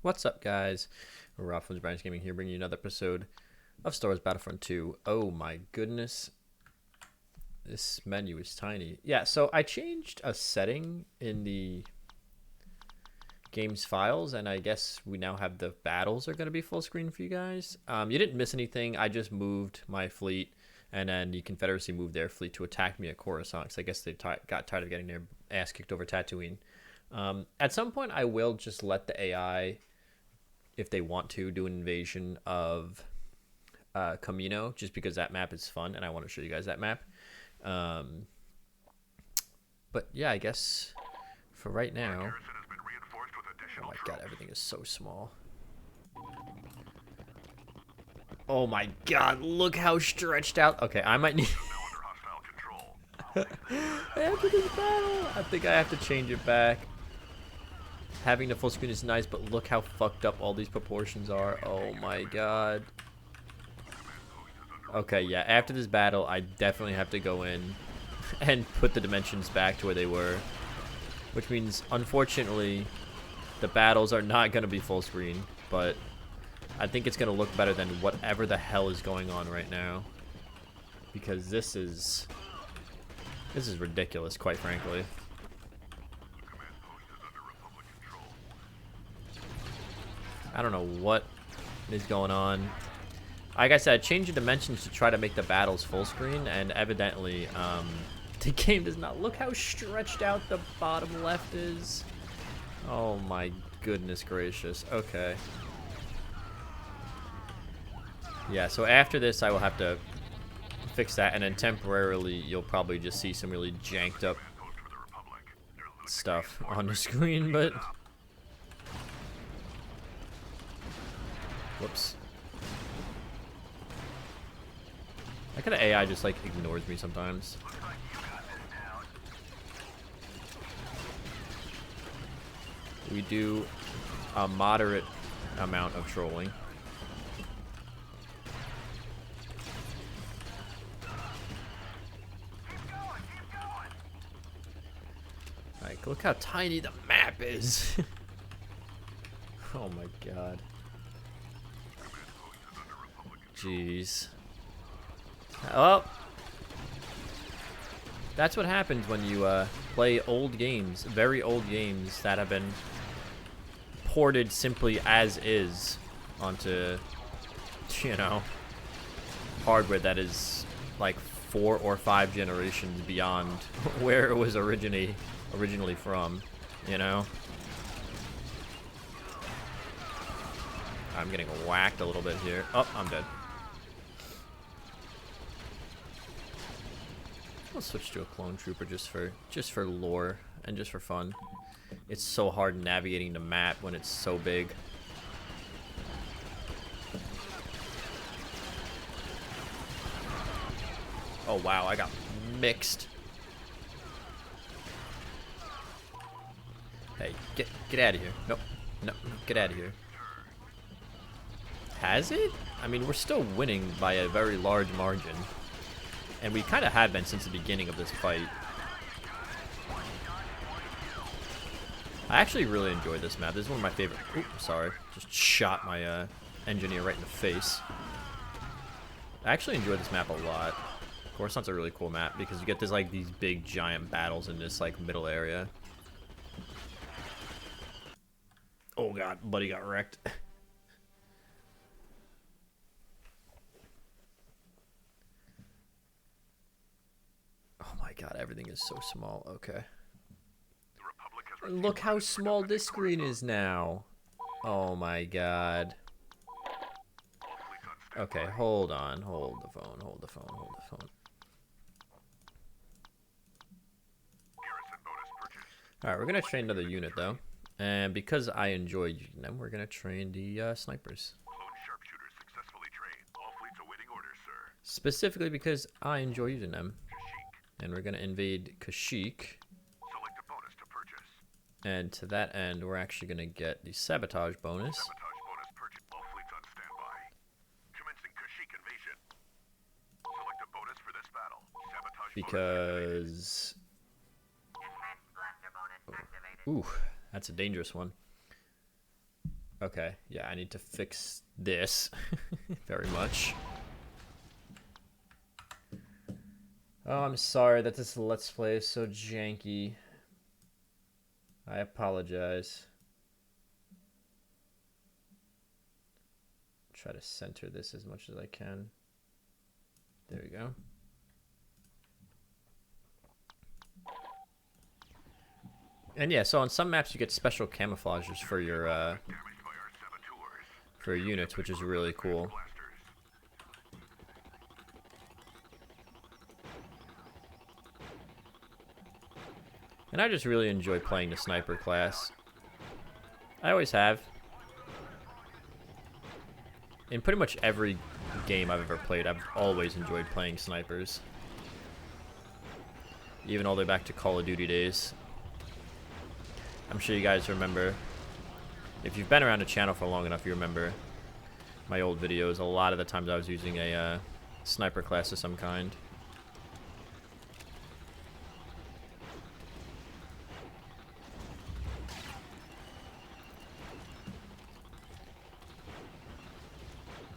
What's up, guys? Ralph from Brian's Gaming here, bringing you another episode of Star Wars Battlefront II. Oh my goodness, this menu is tiny. Yeah, so I changed a setting in the game's files, and I guess we now have the battles are going to be full screen for you guys. You didn't miss anything. I just moved my fleet, and then the Confederacy moved their fleet to attack me at Coruscant, because I guess they got tired of getting their ass kicked over Tatooine. At some point, I will just let the AI, if they want to, do an invasion of Camino, just because that map is fun, and I want to show you guys that map. But yeah, I guess for right now... Oh my god, everything is so small. Oh my god, look how stretched out. Okay, I might need... After this battle, I think I have to change it back. Having the full screen is nice, but look how fucked up all these proportions are. Oh my god. Okay, yeah, after this battle, I definitely have to go in and put the dimensions back to where they were. Which means, unfortunately, the battles are not going to be full screen, but I think it's going to look better than whatever the hell is going on right now. Because this is ridiculous, quite frankly. I don't know what is going on. Like I said, I changed the dimensions to try to make the battles full screen, and evidently, the game does not. Look how stretched out the bottom left is. Oh my goodness gracious. Okay. Yeah, so after this, I will have to fix that, and then temporarily, you'll probably just see some really janked up stuff on the screen, but... Whoops. I kind of AI just like ignores me sometimes. We do a moderate amount of trolling. Like, look how tiny the map is. Oh my god. Jeez. Oh, that's what happens when you play old games, very old games that have been ported simply as is onto, you know, hardware that is like 4 or 5 generations beyond where it was originally from, you know. I'm getting whacked a little bit here. Oh, I'm dead. I'll switch to a clone trooper just for lore and just for fun. It's so hard navigating the map when it's so big. Oh wow, I got mixed. Hey, get out of here. Nope. No, get out of here. Has it? I mean, we're still winning by a very large margin. And we kind of have been since the beginning of this fight. I actually really enjoyed this map. This is one of my favorite. Oops, sorry. Just shot my engineer right in the face. I actually enjoyed this map a lot. Coruscant's a really cool map because you get this like these big giant battles in this like middle area. Oh god, buddy got wrecked. Oh my god, everything is so small. Okay. Look how small this screen is now. Oh my god. Okay, hold on. Hold the phone. Hold the phone. Hold the phone. Alright, we're going to train another unit, though. And because I enjoy using them, we're going to train the snipers. Specifically because I enjoy using them. And we're going to invade Kashyyyk. And to that end, we're actually going to get the sabotage bonus. Because... Ooh, that's a dangerous one. Okay, yeah, I need to fix this very much. Oh, I'm sorry that this Let's Play is so janky. I apologize. Try to center this as much as I can. There we go. And yeah, so on some maps you get special camouflages for your units, which is really cool. And I just really enjoy playing the sniper class. I always have. In pretty much every game I've ever played, I've always enjoyed playing snipers. Even all the way back to Call of Duty days. I'm sure you guys remember. If you've been around the channel for long enough, you remember my old videos. A lot of the times I was using a sniper class of some kind.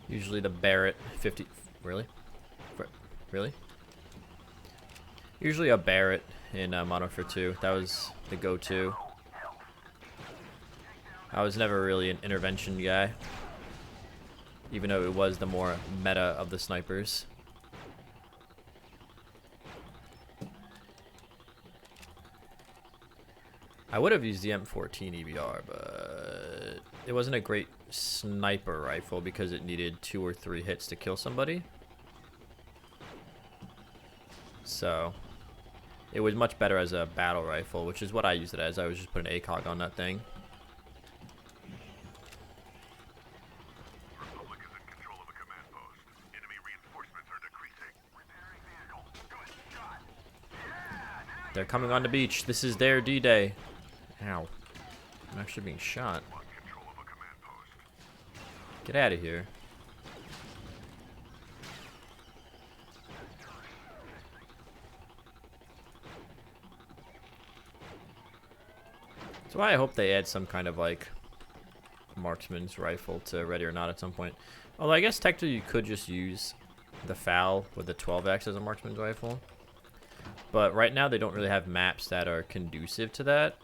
Usually the Barrett 50. Really? Really? Usually a Barrett in Modern Warfare 2. That was the go-to. I was never really an intervention guy, even though it was the more meta of the snipers. I would have used the M14 EBR, but it wasn't a great sniper rifle because it needed 2 or 3 hits to kill somebody. So it was much better as a battle rifle, which is what I used it as. I was just putting ACOG on that thing. They're coming on the beach. This is their D-Day. Ow. I'm actually being shot. Get out of here. So I hope they add some kind of like marksman's rifle to Ready or Not at some point. Although I guess technically you could just use the FAL with the 12X as a marksman's rifle. But right now they don't really have maps that are conducive to that.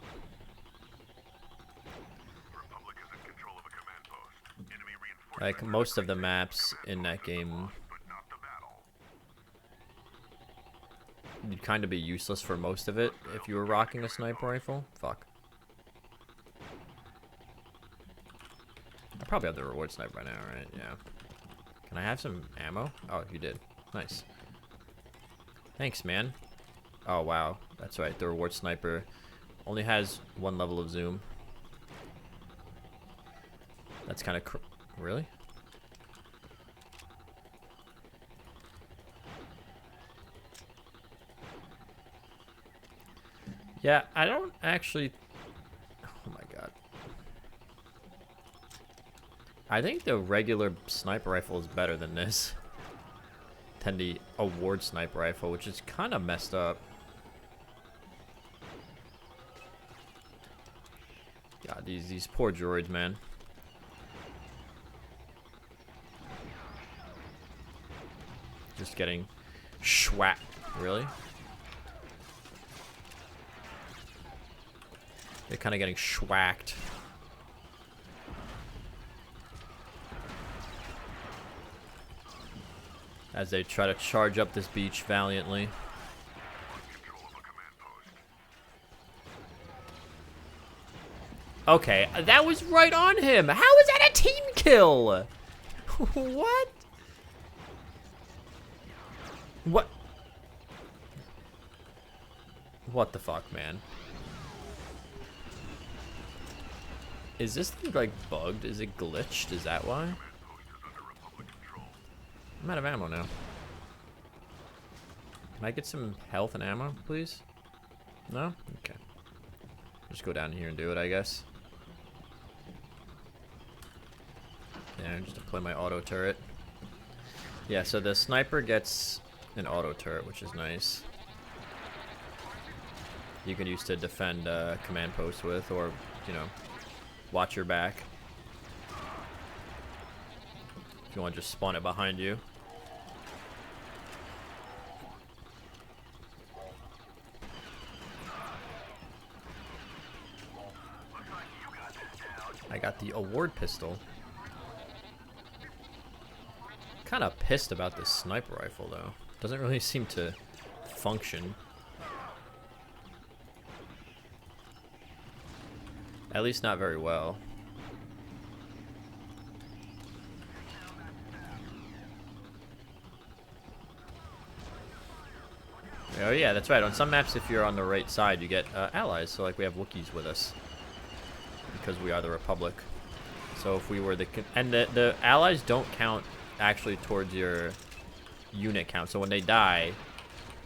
Like most of the maps in that game, you'd kind of be useless for most of it if you were rocking a sniper rifle. Fuck. I probably have the reward sniper by now, right? Yeah. Can I have some ammo? Oh, you did. Nice. Thanks, man. Oh, wow. That's right. The reward sniper only has 1 level of zoom. That's kind of... Really? Yeah, I don't actually... Oh my god. I think the regular sniper rifle is better than this. Than the award sniper rifle, which is kind of messed up. God, these poor droids, man. Just getting schwacked. Really? They're kind of getting schwacked. As they try to charge up this beach valiantly. Okay, that was right on him. How is that a team kill? What? What? What the fuck, man? Is this thing like bugged? Is it glitched? Is that why? I'm out of ammo now. Can I get some health and ammo, please? No? Okay. Just go down here and do it, I guess. Yeah, just deploy my auto turret. Yeah, so the sniper gets an auto turret, which is nice. You can use to defend command posts with, or, you know, watch your back. If you want to just spawn it behind you. I got the award pistol. Kind of pissed about this sniper rifle though. Doesn't really seem to function. At least not very well. Oh yeah, that's right. On some maps, if you're on the right side, you get allies. So like we have Wookiees with us. Because we are the Republic. So if we were the allies don't count actually towards your unit count. So when they die,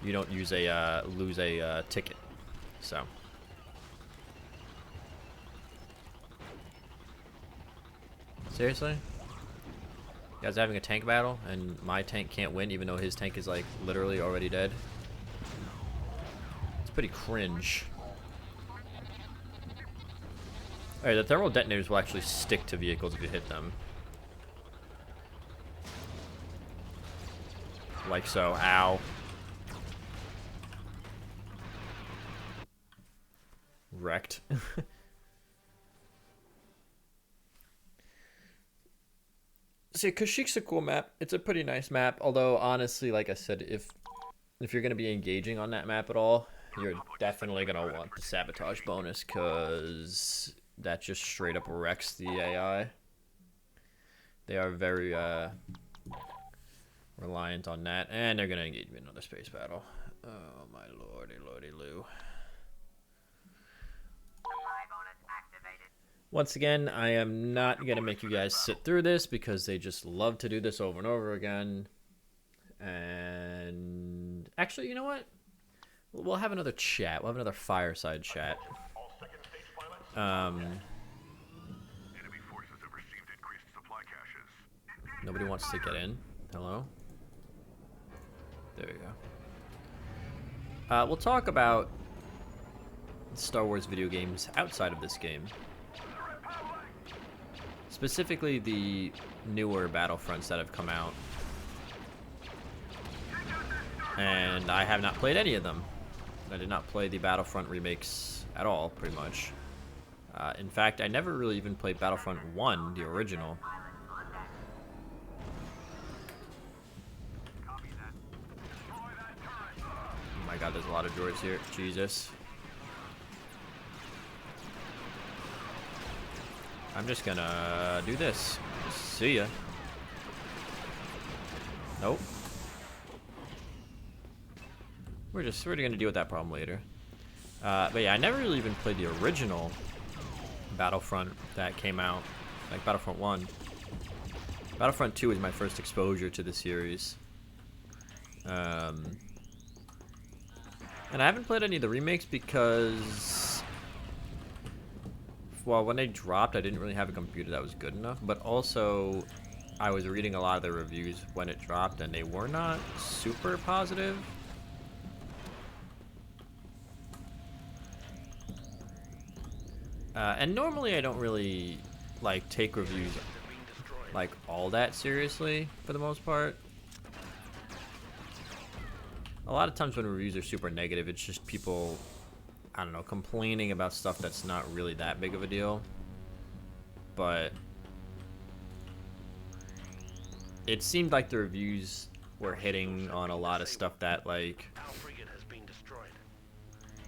you don't lose a ticket. So seriously? You guys having a tank battle and my tank can't win even though his tank is like literally already dead? It's pretty cringe. Alright, the thermal detonators will actually stick to vehicles if you hit them. Like so. Ow. Wrecked. See, Kashik's a cool map. It's a pretty nice map, although honestly, like I said, if you're gonna be engaging on that map at all, you're definitely gonna want the sabotage bonus, because that just straight up wrecks the AI. They are very reliant on that, and they're gonna engage me in another space battle. Oh my lordy loo. Once again, I am not gonna make you guys sit through this because they just love to do this over and over again. And actually, you know what? We'll have another chat. We'll have another fireside chat. Nobody wants to get in. Hello? There you go. We'll talk about Star Wars video games outside of this game. Specifically the newer Battlefronts that have come out. And I have not played any of them. I did not play the Battlefront remakes at all, pretty much. In fact, I never really even played Battlefront 1, the original. Oh my god, there's a lot of droids here. Jesus. I'm just gonna do this. See ya. Nope. We're gonna deal with that problem later. But yeah, I never really even played the original Battlefront that came out, like Battlefront 1. Battlefront 2 is my first exposure to the series. And I haven't played any of the remakes because, well, when they dropped, I didn't really have a computer that was good enough, but also I was reading a lot of the reviews when it dropped and they were not super positive. And normally I don't really like take reviews like all that seriously for the most part. A lot of times when reviews are super negative, it's just people, I don't know, complaining about stuff that's not really that big of a deal. But it seemed like the reviews were hitting on a lot of stuff that, like,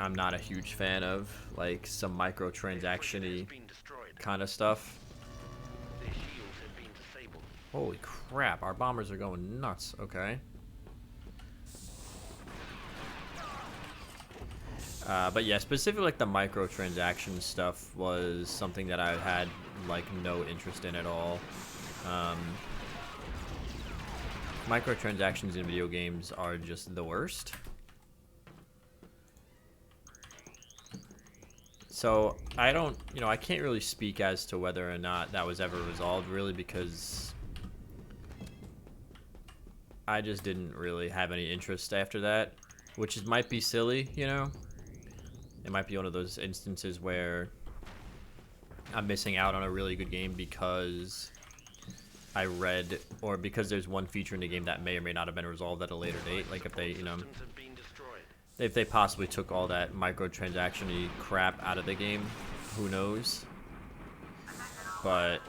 I'm not a huge fan of, like some microtransaction-y kind of stuff. Holy crap, our bombers are going nuts. Okay. But yeah, specifically like the microtransaction stuff was something that I had like no interest in at all. Microtransactions in video games are just the worst. So I don't, I can't really speak as to whether or not that was ever resolved, really, because I just didn't really have any interest after that, which might be silly, It might be one of those instances where I'm missing out on a really good game because I read, or because there's one feature in the game that may or may not have been resolved at a later date. Like if they, you know, if they possibly took all that microtransaction-y crap out of the game, who knows? But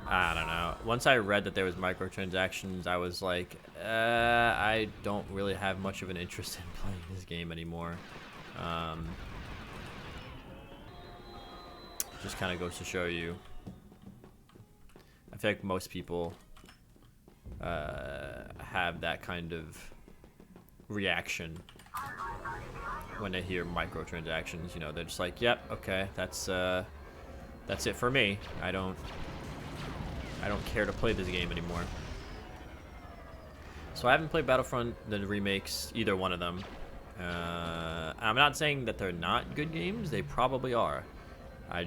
I don't know. Once I read that there was microtransactions, I was like, I don't really have much of an interest in playing this game anymore. Just kind of goes to show you. I feel like most people have that kind of reaction when they hear microtransactions. You know, they're just like, "Yep, okay, that's it for me. I don't care to play this game anymore." So I haven't played Battlefront, the remakes, either one of them. I'm not saying that they're not good games. They probably are. I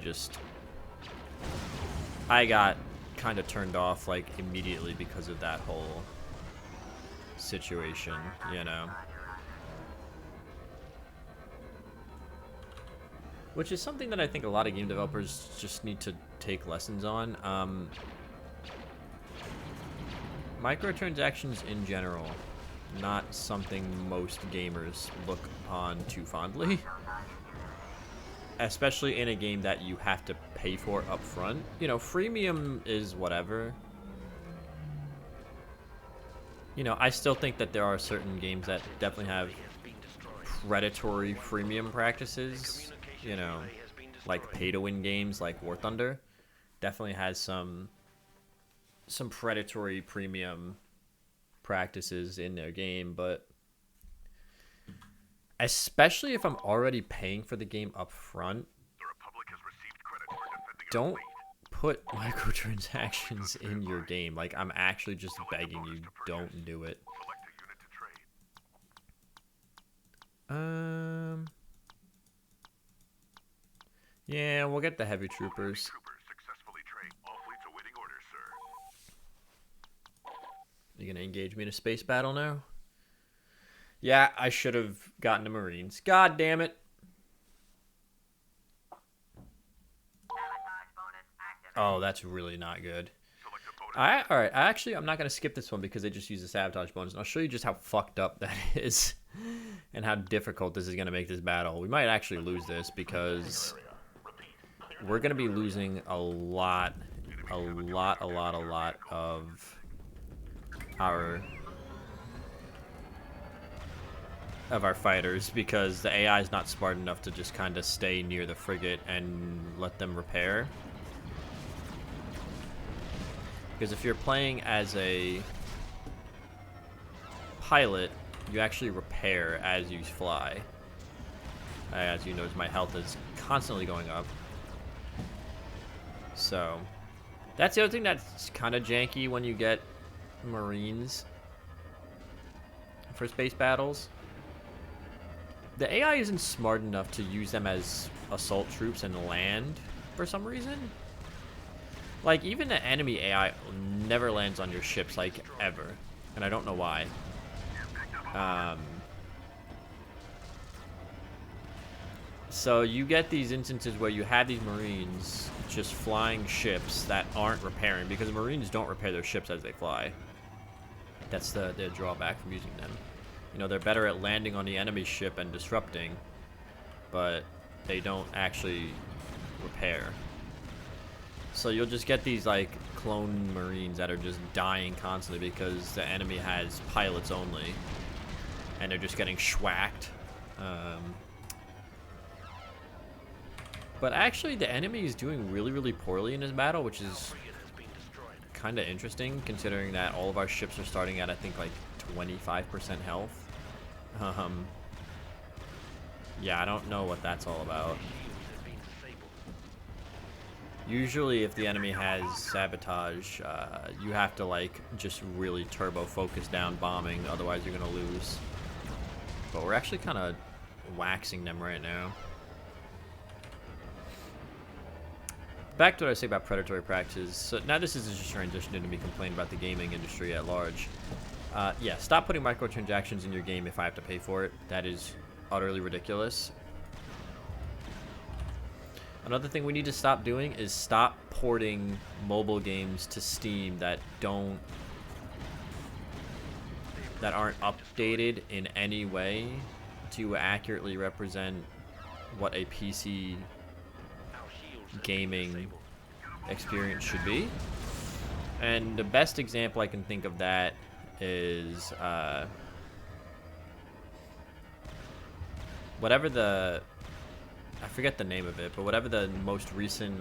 got kind of turned off like immediately because of that whole situation, you know. Which is something that I think a lot of game developers just need to take lessons on. Microtransactions in general, not something most gamers look upon too fondly. Especially in a game that you have to pay for up front. You know, freemium is whatever. You know, I still think that there are certain games that definitely have predatory freemium practices. You know, like pay-to-win games like War Thunder definitely has some predatory premium practices in their game, but especially if I'm already paying for the game up front, don't put microtransactions in your game. Like, I'm actually just begging you, don't do it. Yeah, we'll get the heavy troopers. You gonna engage me in a space battle now? Yeah, I should have gotten the Marines. God damn it. Oh, that's really not good. Alright, I'm not going to skip this one because they just use the sabotage bonus. And I'll show you just how fucked up that is and how difficult this is going to make this battle. We might actually lose this because we're going to be losing a lot of our fighters because the AI is not smart enough to just kind of stay near the frigate and let them repair. Because if you're playing as a pilot, you actually repair as you fly. As you notice, my health is constantly going up. So that's the other thing that's kind of janky when you get Marines for space battles. The AI isn't smart enough to use them as assault troops and land for some reason. Like, even the enemy AI never lands on your ships, like, ever. And I don't know why. So you get these instances where you have these Marines just flying ships that aren't repairing, because Marines don't repair their ships as they fly. That's the drawback from using them. You know, they're better at landing on the enemy ship and disrupting, but they don't actually repair. So you'll just get these, like, clone Marines that are just dying constantly because the enemy has pilots only, and they're just getting schwacked. But actually, the enemy is doing really, really poorly in this battle, which is kind of interesting, considering that all of our ships are starting at, I think, like 25% health. Yeah, I don't know what that's all about. Usually, if the enemy has sabotage, you have to, like, just really turbo focus down bombing, otherwise you're gonna lose. But we're actually kind of waxing them right now. Back to what I say about predatory practices. So now this is just transition into me complaining about the gaming industry at large. Yeah, stop putting microtransactions in your game if I have to pay for it. That is utterly ridiculous. Another thing we need to stop doing is stop porting mobile games to Steam that aren't updated in any way to accurately represent what a PC gaming experience should be. And the best example I can think of that is I forget the name of it, but whatever the most recent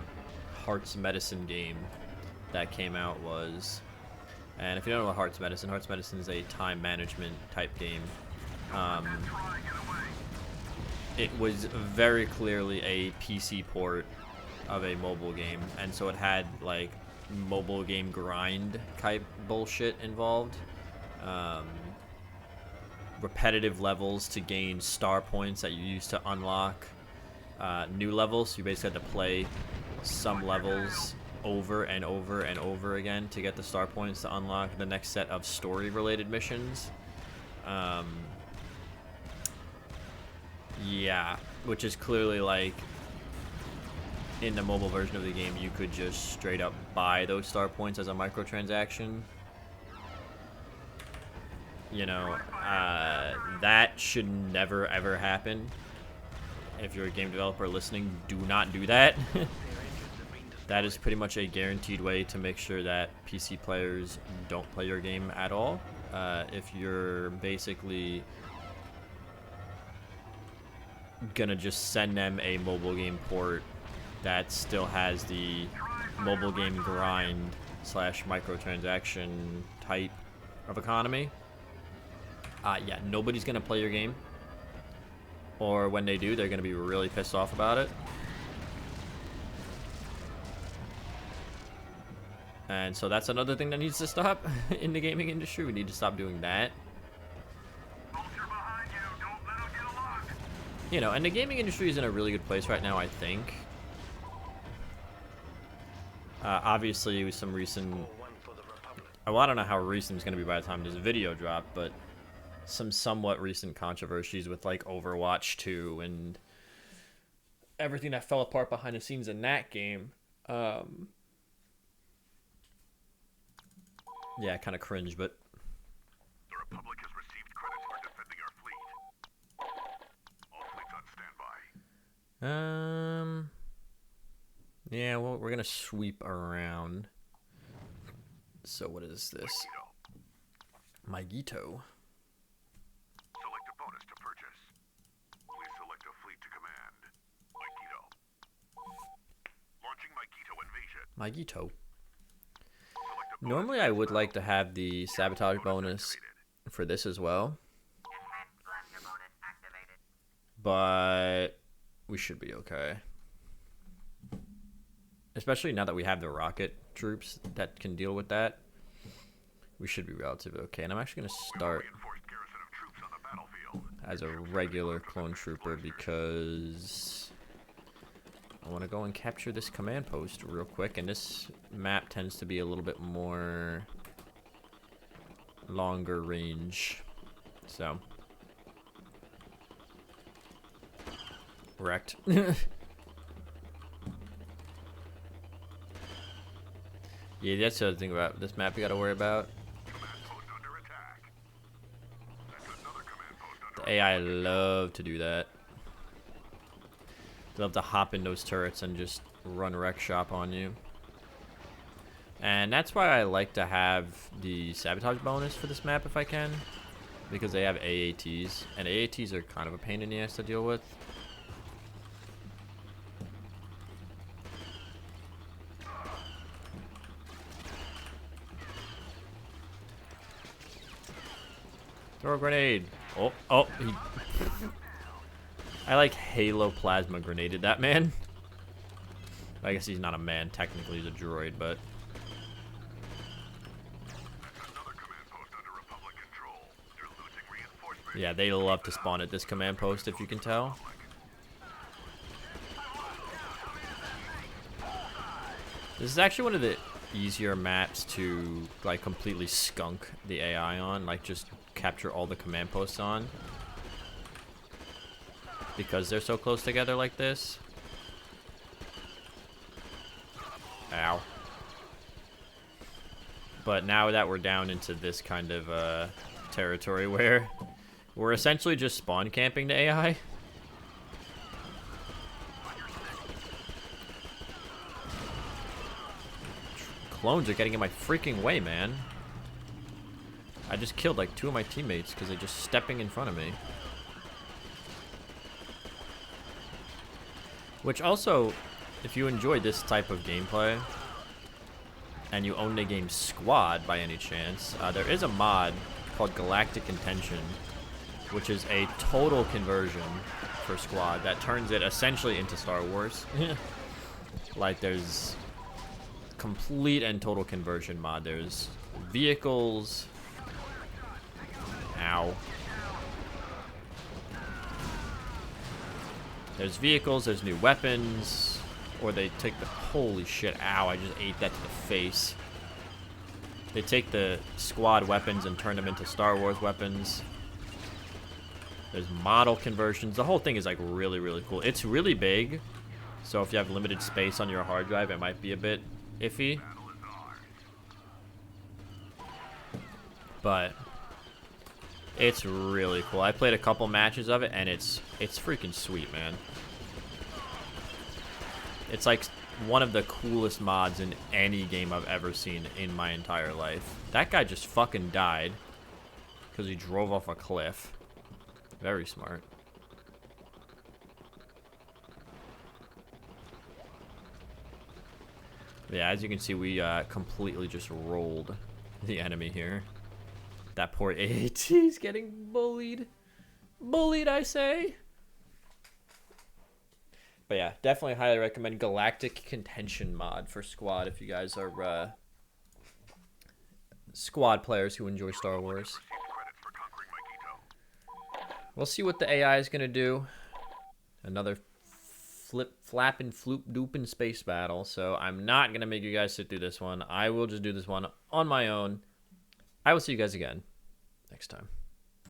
Hearts Medicine game that came out was. And if you don't know what Hearts Medicine is a time management type game. It was very clearly a PC port of a mobile game, and so it had like mobile game grind type bullshit involved. Repetitive levels to gain star points that you use to unlock new levels. You basically had to play some levels over and over and over again to get the star points to unlock the next set of story related missions. Yeah, which is clearly like in the mobile version of the game you could just straight up buy those star points as a microtransaction. You know, that should never ever happen. If you're a game developer listening, do not do that. That is pretty much a guaranteed way to make sure that PC players don't play your game at all. If you're basically gonna just send them a mobile game port that still has the mobile game grind / microtransaction type of economy, yeah, nobody's gonna play your game. Or when they do, they're gonna be really pissed off about it. And so that's another thing that needs to stop in the gaming industry. We need to stop doing that. You know, and the gaming industry is in a really good place right now, I think. Obviously, with some recent... Well, I don't know how recent it's going to be by the time this video dropped, but some somewhat recent controversies with, like, Overwatch 2 and everything that fell apart behind the scenes in that game. Yeah, kind of cringe, but... The Republic has received credits for defending our fleet. All fleets on standby. Yeah, well, we're gonna sweep around. So what is this? Maigito. Select a bonus to purchase. Please select a fleet to command. Maigito. Launching Maigito invasion. Maigito. Normally I would like to have the sabotage bonus for this as well, but we should be okay. Especially now that we have the rocket troops that can deal with that, we should be relatively okay. And I'm actually going to start as a regular clone trooper because I want to go and capture this command post real quick, and this map tends to be a little bit more longer range, so wrecked. Yeah, that's the other thing about this map you gotta worry about. The AI love to do that. They love to hop in those turrets and just run wreck shop on you. And that's why I like to have the sabotage bonus for this map if I can, because they have AATs, and AATs are kind of a pain in the ass to deal with. Throw a grenade. Oh, he... I like Halo Plasma grenaded that man. I guess he's not a man, technically he's a droid, but... Yeah, they love to spawn at this command post, if you can tell. This is actually one of the easier maps to, like, completely skunk the AI on. Like, just capture all the command posts on. Because they're so close together like this. Ow. But now that we're down into this kind of territory where we're essentially just spawn camping the AI. Clones are getting in my freaking way, man. I just killed like 2 of my teammates because they're just stepping in front of me. Which also, if you enjoy this type of gameplay and you own the game Squad by any chance, there is a mod called Galactic Intention, which is a total conversion for Squad that turns it essentially into Star Wars. Like, there's complete and total conversion mod. There's vehicles. Ow. There's vehicles, there's new weapons, or they take the, holy shit, ow, I just ate that to the face. They take the Squad weapons and turn them into Star Wars weapons. There's model conversions. The whole thing is like really, really cool. It's really big, so if you have limited space on your hard drive, it might be a bit iffy. But it's really cool. I played a couple matches of it, and it's freaking sweet, man. It's like one of the coolest mods in any game I've ever seen in my entire life. That guy just fucking died because he drove off a cliff. Very smart. Yeah, as you can see, we completely just rolled the enemy here. That poor AAT is getting bullied. Bullied, I say. But yeah, definitely highly recommend Galactic Contention mod for Squad if you guys are Squad players who enjoy Star Wars. We'll see what the AI is going to do. Another flapping, floop, dooping space battle. So I'm not going to make you guys sit through this one. I will just do this one on my own. I will see you guys again next time.